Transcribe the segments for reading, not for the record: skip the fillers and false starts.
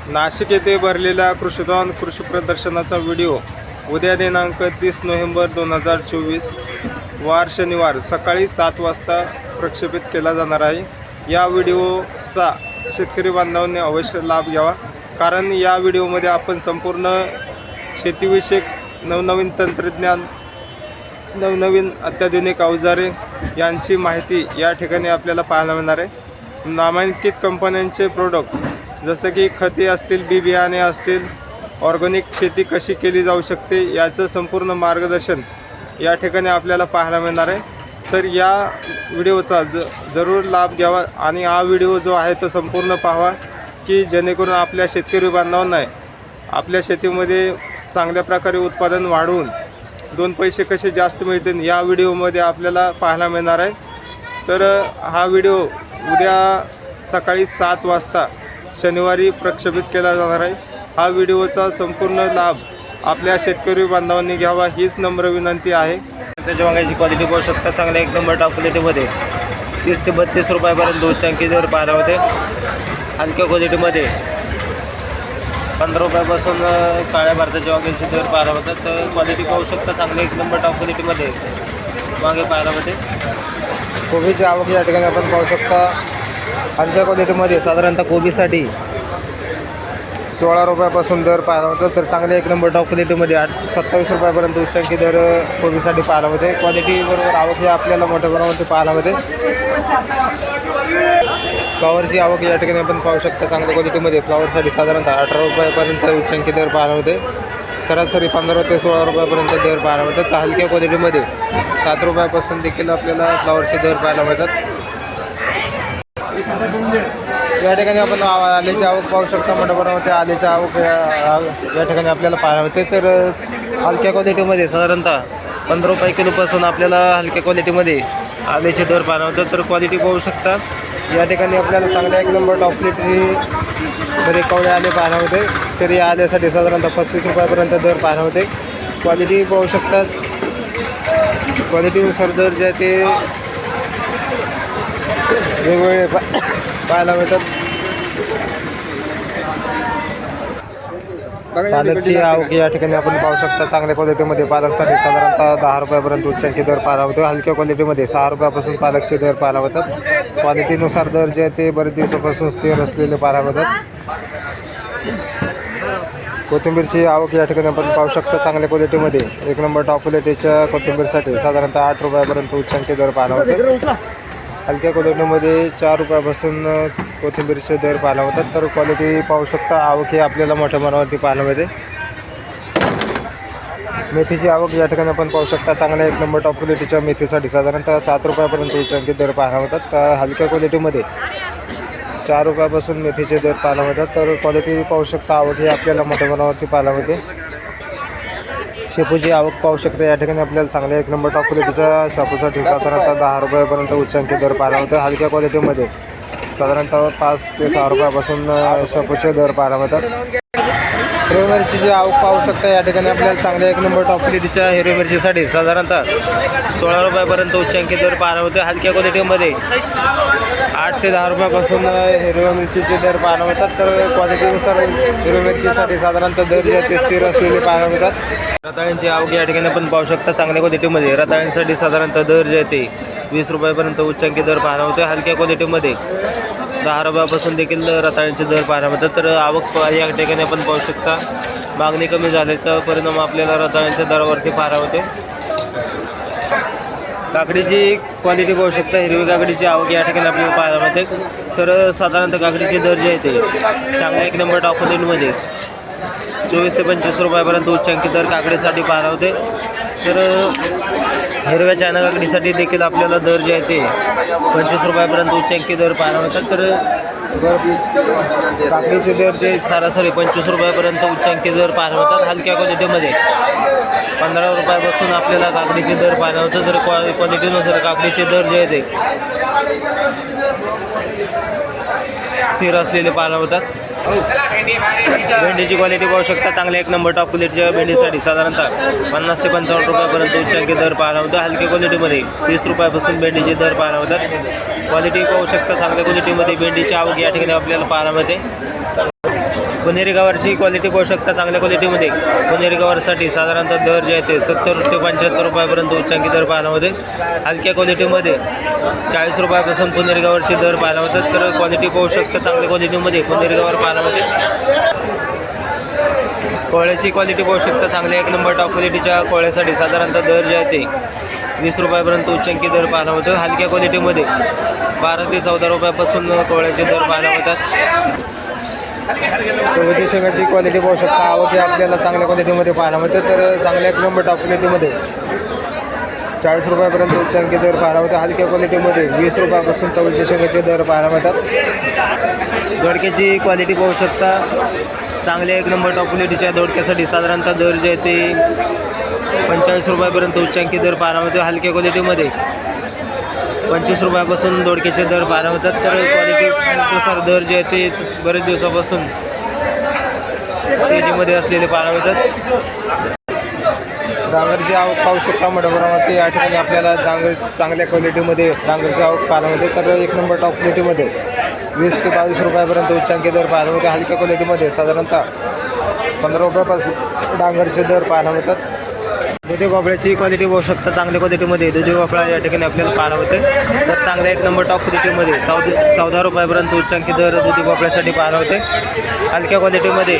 नाशिक येथे भरलेल्या कृषीधन कृषी प्रदर्शनाचा व्हिडिओ उद्या दिनांक 30 नोव्हेंबर 2024 वार शनिवार सकाळी 7 वाजता प्रक्षेपित केला जाणार आहे। या व्हिडिओचा शेतकरी बांधवांनी अवश्य लाभ घ्यावा, कारण या व्हिडिओमध्ये आपण संपूर्ण शेतीविषयक नवनवीन तंत्रज्ञान, नवनवीन अत्याधुनिक अवजारे यांची माहिती या ठिकाणी आपल्याला पाहायला मिळणार आहे। नामांकित कंपन्यांचे प्रोडक्ट जसे की खते असतील, बी बियाणे असतील, ऑर्गॅनिक शेती कशी केली जाऊ शकते याचं संपूर्ण मार्गदर्शन या ठिकाणी आपल्याला पाहायला मिळणार आहे। तर या व्हिडिओचा जरूर लाभ घ्यावा आणि हा व्हिडिओ जो आहे तो संपूर्ण पाहावा, की जेणेकरून आपल्या शेतकरी बांधवांना आपल्या शेतीमध्ये चांगल्या प्रकारे उत्पादन वाढवून 2 पैसे कसे जास्त मिळतील या व्हिडिओमध्ये आपल्याला पाहायला मिळणार आहे। तर हा व्हिडिओ उद्या सकाळी 7 वाजता शनिवारी प्रक्षेपित केला जाणार आहे। हा व्हिडिओचा संपूर्ण लाभ आपल्या शेतकरी बांधवांनी घ्यावा हीच नम्र विनंती आहे। त्याच्या वांग्याची क्वालिटी पाहू शकता, चांगल्या एक नंबर टॉप क्वालिटीमध्ये 30 ते 32 रुपयापर्यंत उच्चांकी दर पाहायला होते। हलक्या क्वालिटीमध्ये 15 रुपयापासून काळ्या भारताच्या वांग्याचे दर पाहायला होतात। तर क्वालिटी पाहू शकता, चांगले एक नंबर टॉप क्वालिटीमध्ये वांगे पाहायला होते। कोबीची आवक या ठिकाणी आपण पाहू शकता, हलक्या क्वालिटीमध्ये साधारणतः कोबीसाठी 16 रुपयापासून दर पाहायला होतं। तर चांगले एक नंबर टॉप क्वालिटीमध्ये 27 रुपयापर्यंत उच्चांकी दर कोबीसाठी पाहायला होते। क्वालिटी बरोबर आवक ही आपल्याला मोठ्या प्रमाणामध्ये पाहायला होते। फ्लावरची आवक या ठिकाणी आपण पाहू शकता, चांगल्या क्वालिटीमध्ये फ्लावरसाठी साधारणतः 18 रुपयापर्यंत उच्चांकी दर पाहायला होते। सरासरी 15 ते 16 रुपयापर्यंत दर पाहायला होतात। तर हलक्या क्वालिटीमध्ये 7 रुपयापासून देखील आपल्याला फ्लावरचे दर पाहायला मिळतात। या ठिकाणी आपण आल्याची आवक पाहू शकता, मोठ्या प्रमाणात आल्याची आवक या ठिकाणी आपल्याला पाहायला मिळते। तर हलक्या क्वालिटीमध्ये साधारणतः 15 रुपये किलोपासून आपल्याला हलक्या क्वालिटीमध्ये आल्याचे दर पाहायला मिळतात। तर क्वालिटी पाहू शकता, या ठिकाणी आपल्याला चांगल्या एक नंबर टॉप क्वालिटीमध्ये कवळे आले पाहायला होते। तर या आल्यासाठी साधारणतः 35 रुपयापर्यंत दर पाहायला होते। क्वालिटी पाहू शकता, क्वालिटीनुसार दर जे ते वेगवेगळे पाहायला मिळतात। पालकची आवक या ठिकाणी आपण पाहू शकता, चांगल्या क्वालिटीमध्ये पालकसाठी साधारणतः 10 रुपयापर्यंत उच्चांकी दर पाहायला होते। हलक्या क्वालिटीमध्ये 6 रुपयापासून पालकचे दर पाहायला होतात। क्वालिटीनुसार दर जे ते बरेच दिवसापासून स्थिर असलेले पाहायला होतात। कोथिंबीरची आवक या ठिकाणी आपण पाहू शकता, चांगल्या क्वालिटीमध्ये एक नंबर टॉप क्वालिटीच्या कोथिंबीरसाठी साधारणतः 8 रुपयापर्यंत उच्चांकी दर पाहायला होते। हलक्या क्वालिटीमध्ये 4 रुपयापासून कोथिंबीरचे दर पाहायला होतात। तर क्वालिटी पाहू शकता, आवक ही आपल्याला मोठ्या प्रमाणावरती पाहायला मिळते। मेथीची आवक या ठिकाणी आपण पाहू शकता, चांगल्या एक नंबर टॉप क्वालिटीच्या मेथीसाठी साधारणतः 7 रुपयापर्यंत उच्चांकी दर पाहायला होतात। तर हलक्या क्वालिटीमध्ये 4 रुपयापासून मेथीचे दर पाहायला मिळतात। तर क्वालिटी पाहू शकता, आवक ही आपल्याला मोठ्या प्रमाणावरती पाहायला मिळते। शेपूची आवक पाहू शकता, या ठिकाणी आपल्याला चांगल्या एक नंबर टॉप क्वालिटीच्या शेपूसाठी साधारणतः 10 रुपयापर्यंत उच्चांकी दर पाहायला होते। हलक्या क्वालिटीमध्ये साधारणतः 5 ते 6 रुपयापासून शेपूचे दर पाहायला मिळतात। हिरवी मिरचीची आवक पाहू शकता, या ठिकाणी आपल्याला चांगल्या एक नंबर टॉप क्वालिटीच्या हिरवी मिरचीसाठी साधारणतः 16 रुपयापर्यंत उच्चांकी दर पाहायला होते। हलक्या क्वालिटीमध्ये 8 ते 10 रुपयापासून हिरव्या मिरचीचे दर पाहायला मिळतात। तर क्वालिटीनुसार हिरव्या मिरचीसाठी साधारणतः दर जे ते स्थिर असलेले पाहायला मिळतात। रताळ्यांची आवक या ठिकाणी आपण पाहू शकता, चांगल्या क्वालिटीमध्ये रताळ्यांसाठी साधारणतः दर जे ते 20 रुपयापर्यंत उच्चांकी दर पाहायला होते। हलक्या क्वालिटीमध्ये 10 रुपयापासून देखील रताळ्यांचे दर पाहायला मिळतात। तर आवक या ठिकाणी आपण पाहू शकता, मागणी कमी झाल्याचा परिणाम आपल्याला रताळ्यांच्या दरावरती पाहायला होते। काकडीची क्वालिटी पाहू शकता, हिरवी काकडीची आवक या ठिकाणी आपल्याला पाहायला मिळते। तर साधारणतः काकडीचे दर जे आहे ते चांगल्या एक नंबर टॉप क्वालिटीमध्ये 24 ते 25 रुपयापर्यंत उच्चांकी दर काकडीसाठी पाहायला होते। तर हिरव्या चायना काकडीसाठी देखील आपल्याला दर जे आहे ते 25 रुपयापर्यंत उच्चांकी दर पाहायला मिळतात। तर काकडीचे दर जे सरासरी 25 रुपयापर्यंत उच्चांकी दर पाहायला मिळतात। हलक्या क्वालिटीमध्ये 15 रुपयापासून आपल्याला काकडीचे दर पाहायला होतं। तर क्वालिटीनुसार काकडीचे दर जे आहे ते स्थिर असलेले पाहायला होतात। भेंडीची क्वालिटी पाहू शकता, चांगल्या एक नंबर टॉप क्वालिटीच्या भेंडीसाठी साधारणतः 50 ते 55 रुपयापर्यंत उच्चांकी दर पाहायला होता। हलक्या क्वालिटीमध्ये 30 रुपयापासून भेंडीचे दर पाहायला होतात। क्वालिटी पाहू शकता, चांगल्या क्वालिटीमध्ये भेंडीची आवक या ठिकाणी आपल्याला पाहायला मिळते। पुणेरी गवारची क्वालिटी पाहू शकता चांगल्या क्वालिटीमध्ये. पुणेरी गवारसाठी साधारणतः दर जे आहे ते 70 ते 75 रुपयापर्यंत उच्चांकी दर पाहायला होते. हलक्या क्वालिटीमध्ये 40 रुपयापासून पुणेरी गवारचे दर पाहायला होतात. तर क्वालिटी पाहू शकता चांगल्या क्वालिटीमध्ये पुणेरी गवार पाहायला होते. कोळ्याची क्वालिटी पाहू शकता चांगल्या 1 नंबर टॉप क्वालिटीच्या कोळ्यासाठी साधारणतः दर जे आहे ते 20 रुपयापर्यंत उच्चांकी दर पाहायला होतं. हलक्या क्वालिटीमध्ये 12 ते 14 रुपयापासून कोळ्याचे दर पाहायला होतात. शेवटची शेंगाची क्वालिटी पाहू शकता आवक आपल्याला चांगल्या क्वालिटीमध्ये पाहायला मिळते. तर चांगल्या 1 नंबर टॉप क्वालिटीमध्ये 40 रुपयापर्यंत उच्चांकी दर पाहायला होते. हलक्या क्वालिटीमध्ये 20 रुपयापासून चवळीच्या शेंगाचे दर पाहायला मिळतात. दोडक्याची क्वालिटी पाहू शकता चांगल्या 1 नंबर टॉप क्वालिटीच्या दोडक्यासाठी साधारणतः दर जे आहे ते 45 रुपयापर्यंत उच्चांकी दर पाहायला होते. हलक्या क्वालिटीमध्ये 25 रुपयापासून दोडक्याचे दर पाहायला होतात. तर क्वालिटीनुसार दर जे आहे ते बरेच दिवसापासून तेजीमध्ये असलेले पाहायला होतात. डांगरची आवक पाहू शकता मोठ्या प्रमाणात या ठिकाणी आपल्याला डांगर चांगल्या क्वालिटीमध्ये डांगरची आवक पाहायला मिळते. तर 1 नंबर टॉप क्वालिटीमध्ये 20 ते 22 रुपयापर्यंत उच्चांकी दर पाहायला मिळते. हलक्या क्वालिटीमध्ये साधारणतः 15 रुपयापासून डांगरचे दर पाहायला मिळतात. दुधी भोपळ्याची क्वालिटी पाहू शकता चांगल्या क्वालिटीमध्ये दुधी भोपळा या ठिकाणी आपल्याला पाहायला होते. तर चांगल्या 1 नंबर टॉप क्वालिटीमध्ये 14 रुपयापर्यंत उच्चांकी दर दुधी भोपळ्यासाठी पाहायला होते. हलक्या क्वालिटीमध्ये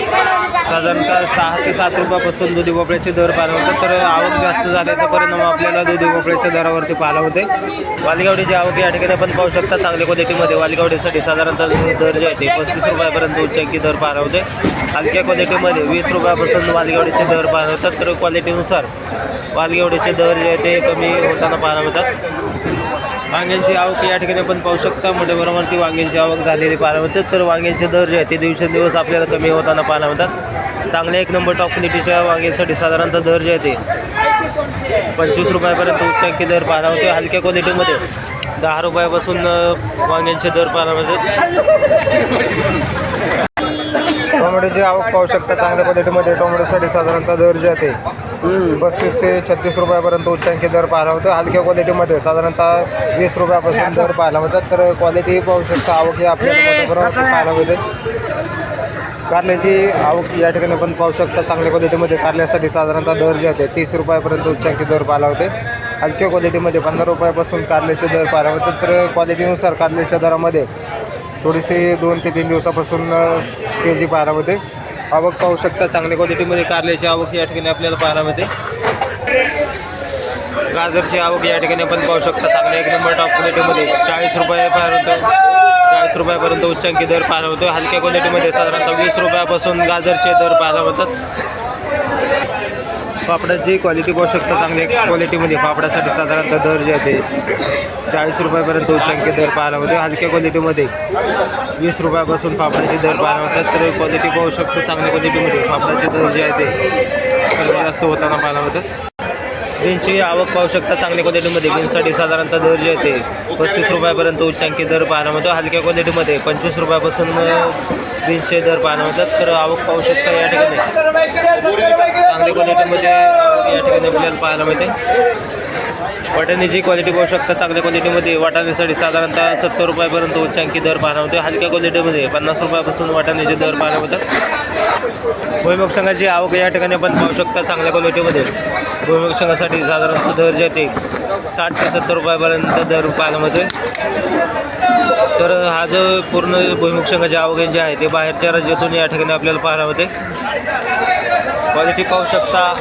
साधारणतः 6 ते 7 रुपयापासून दुधी भोपळ्याचे दर पाहायला होते. तर आवक जास्त झाल्याचा परिणाम आपल्याला दुधी भोपळ्याच्या दरावरती पाहायला होते. वालगावडीची आवक या ठिकाणी आपण पाहू शकता चांगल्या क्वालिटीमध्ये वालगावडीसाठी साधारणतः दर जे आहे ते 35 रुपयापर्यंत उच्चांकी दर पाहायला होते. हलक्या क्वालिटीमध्ये 20 रुपयापासून वालगावडीचे दर पाहायला होतात. तर क्वालिटीनुसार वालगेवडीचे दर जे आहे ते कमी होताना पाहायला मिळतात. वांग्यांची आवक या ठिकाणी आपण पाहू शकता मोठ्या प्रमाणावरती वांग्यांची आवक झालेली पाहायला मिळते. तर वांग्यांचे दर जे आहे ते दिवसेंदिवस आपल्याला कमी होताना पाहायला मिळतात. चांगल्या 1 नंबर टॉप क्वालिटीच्या वांग्यांसाठी साधारणतः दर जे आहे ते 25 रुपयापर्यंत उच्चांकी दर पाहायला होते. हलक्या क्वालिटीमध्ये 10 रुपयापासून वांग्यांचे दर पाहायला मिळतात. टोमॅटोची आवक पाहू शकता चांगल्या क्वालिटीमध्ये टोमॅटोसाठी साधारणतः दर जे आहे ते 35 ते 36 रुपयापर्यंत उच्चांकी दर पाहायला होतं. हलक्या क्वालिटीमध्ये साधारणतः 20 रुपयापासून दर पाहायला मिळतात. तर क्वालिटी पाहू शकता आवक ही आपल्याला मोठ्या प्रमाणात पाहायला मिळते. कारल्याची आवक या ठिकाणी आपण पाहू शकता चांगल्या क्वालिटीमध्ये कारल्यासाठी साधारणतः दर जे आहे ते 30 रुपयापर्यंत उच्चांकी दर पाहायला होते. हलक्या क्वालिटीमध्ये 15 रुपयापासून कारल्याचे दर पाहायला होते. तर क्वालिटीनुसार कारल्याच्या दरामध्ये थोडीशी 2 ते 3 दिवसापासून तेजी पाहायला होते. आवक पाहू शकता चांगल्या क्वालिटीमध्ये कारल्याची आवक या ठिकाणी आपल्याला पाहायला मिळते. गाजरची आवक या ठिकाणी आपण पाहू शकता चांगल्या 1 नंबर टॉप क्वालिटीमध्ये 40 रुपयापर्यंत उच्चांकी दर पाहायला होतो. हलक्या क्वालिटीमध्ये साधारणतः 20 रुपयापासून गाजरचे दर पाहायला मिळतात. पापडाची क्वालिटी पाहू शकता चांगल्या क्वालिटीमध्ये पापडासाठी साधारणतः दर जे आहे ते 40 रुपयापर्यंत उच्चांकी दर पाहायला होते. हलक्या क्वालिटीमध्ये 20 रुपयापासून पापडाचे दर पाहायला होतात. तर क्वालिटी पाहू शकतो चांगल्या क्वालिटीमध्ये पापडाचे दर जे आहे ते कमी जास्त होताना पाहायला होतात. बीन्सची आवक पाहू शकता चांगल्या क्वालिटीमध्ये बीन्ससाठी साधारणतः दर जे आहे ते 35 रुपयापर्यंत उच्चांकी दर पाहायला होतो. हलक्या क्वालिटीमध्ये 25 रुपयापासून बीन्सचे दर पाहायला होतात. तर आवक पाहू शकता या ठिकाणी चांगल्या क्वालिटीमध्ये या ठिकाणी आपल्याला पाहायला मिळते. वाटाण्याची क्वालिटी पाहू शकता चांगल्या क्वालिटीमध्ये वाटाण्यासाठी साधारणतः 70 रुपयापर्यंत उच्चांकी दर पाहायला होते. हलक्या क्वालिटीमध्ये 50 रुपयापासून वाटाण्याचे दर पाहायला होतात. भुईमुग शेंगाची आवक या ठिकाणी आपण पाहू शकता चांगल्या क्वालिटीमध्ये भुईमुग शेंगासाठी साधारणतः दर जे ते 60 ते 70 रुपयापर्यंत दर पाहायला मिळतो. तर हा जो पूर्ण भुईमुग शेंगाची आवक जे आहे ते बाहेरच्या राज्यातून या ठिकाणी आपल्याला पाहायला होते. क्वालिटी पाहू शकता